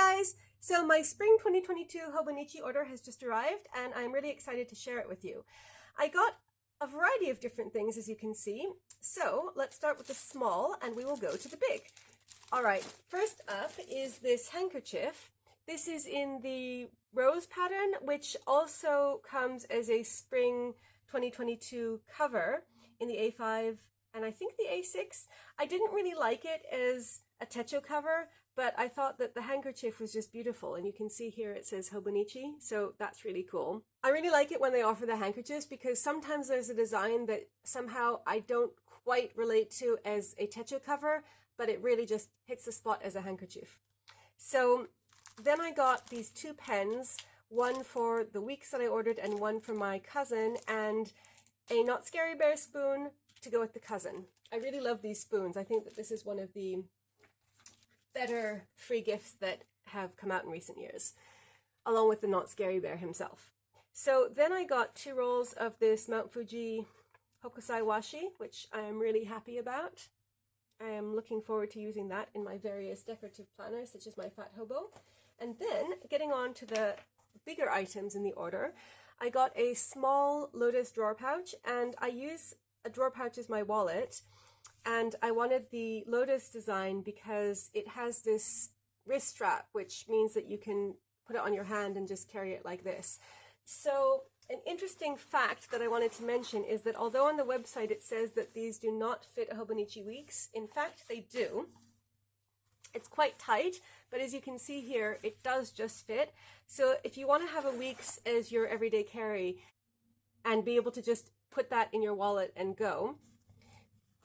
guys! So my spring 2022 Hobonichi order has just arrived and I'm really excited to share it with you. I got a variety of different things, as you can see. So let's start with the small and we will go to the big. Alright, first up is this handkerchief. This is in the rose pattern, which also comes as a spring 2022 cover in the A5 and I think the A6. I didn't really like it as a techo cover, but I thought that the handkerchief was just beautiful, and you can see here it says Hobonichi, so that's really cool. I really like it when they offer the handkerchiefs because sometimes there's a design that somehow I don't quite relate to as a techo cover, but it really just hits the spot as a handkerchief. So then I got these two pens, one for the weeks that I ordered and one for my cousin, and a Not Scary Bear spoon to go with the cousin. I really love these spoons. I think that this is one of the better free gifts that have come out in recent years, along with the Not Scary Bear himself. So then I got 2 rolls of this Mount Fuji Hokusai washi, which I am really happy about. I am looking forward to using that in my various decorative planners, such as my Fat Hobo. And then, getting on to the bigger items in the order, I got a small Lotus drawer pouch, and I use a drawer pouch as my wallet. And I wanted the Lotus design because it has this wrist strap, which means that you can put it on your hand and just carry it like this. So an interesting fact that I wanted to mention is that although on the website it says that these do not fit a Hobonichi weeks, in fact they do. It's quite tight, but as you can see here, it does just fit. So if you want to have a weeks as your everyday carry and be able to just put that in your wallet and go,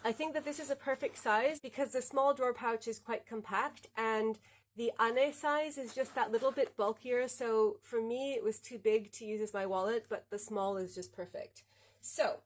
I think that this is a perfect size because the small drawer pouch is quite compact and the ane size is just that little bit bulkier. So for me, it was too big to use as my wallet, but the small is just perfect. So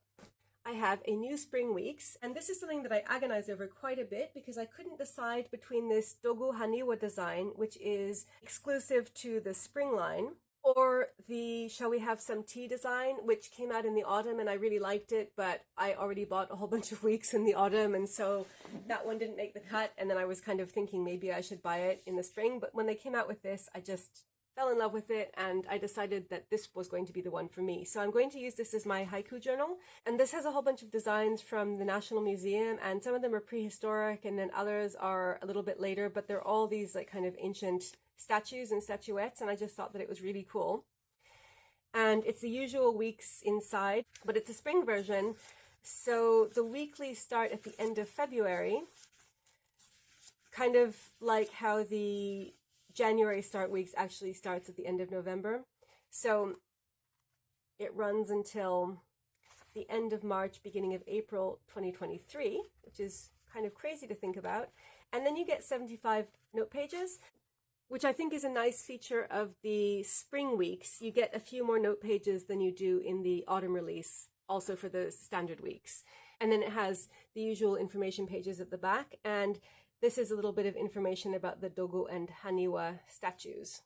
I have a new spring weeks, and this is something that I agonized over quite a bit because I couldn't decide between this Dogu Haniwa design, which is exclusive to the spring line, or the Shall We Have Some Tea design, which came out in the autumn and I really liked it, but I already bought a whole bunch of weeks in the autumn, and so that one didn't make the cut. And then I was kind of thinking maybe I should buy it in the spring, but when they came out with this, I just fell in love with it and I decided that this was going to be the one for me. So I'm going to use this as my haiku journal, and this has a whole bunch of designs from the National Museum, and some of them are prehistoric and then others are a little bit later, but they're all these like kind of ancient statues and statuettes, and I just thought that it was really cool. And it's the usual weeks inside, but it's a spring version, so the weeklies start at the end of February, kind of like how the January start weeks actually starts at the end of November. So it runs until the end of March, beginning of April 2023, which is kind of crazy to think about. And then you get 75 note pages, which I think is a nice feature of the spring weeks. You get a few more note pages than you do in the autumn release, also for the standard weeks. And then it has the usual information pages at the back, and this is a little bit of information about the Dogu and Haniwa statues.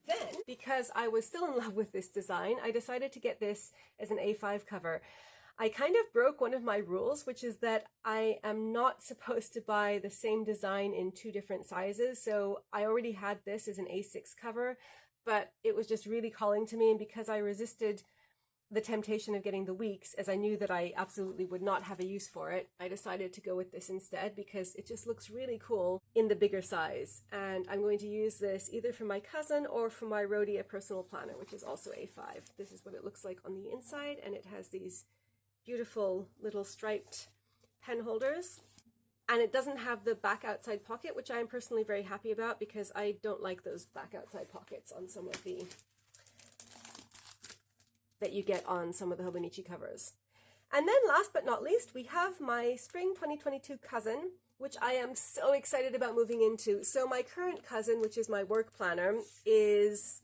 Then, because I was still in love with this design, I decided to get this as an A5 cover. I kind of broke one of my rules, which is that I am not supposed to buy the same design in 2 different sizes. So I already had this as an A6 cover, but it was just really calling to me. And because I resisted the temptation of getting the weeks, as I knew that I absolutely would not have a use for it, I decided to go with this instead because it just looks really cool in the bigger size. And I'm going to use this either for my cousin or for my Rhodia personal planner, which is also A5. This is what it looks like on the inside, and it has these beautiful little striped pen holders, and it doesn't have the back outside pocket, which I am personally very happy about because I don't like those back outside pockets on some of the that you get on some of the Hobonichi covers. And then last but not least, we have my spring 2022 cousin, which I am so excited about moving into. So my current cousin, which is my work planner, is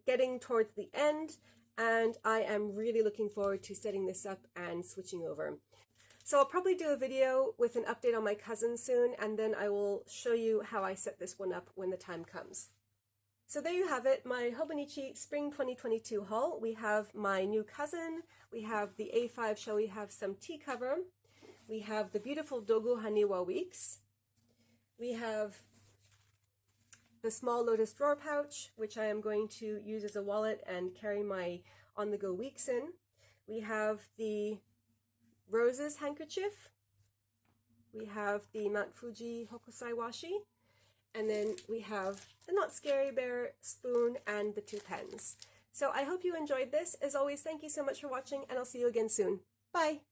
getting towards the end, and I am really looking forward to setting this up and switching over. So I'll probably do a video with an update on my cousin soon, and then I will show you how I set this one up when the time comes. So there you have it, my Hobonichi Spring 2022 haul. We have my new cousin, we have the A5 Shall We Have Some Tea cover, we have the beautiful Dogu Haniwa weeks, we have the small Lotus drawer pouch, which I am going to use as a wallet and carry my on-the-go weeks in. We have the roses handkerchief. We have the Mount Fuji Hokusai washi. And then we have the Not Scary Bear spoon and the 2 pens. So I hope you enjoyed this. As always, thank you so much for watching, and I'll see you again soon. Bye!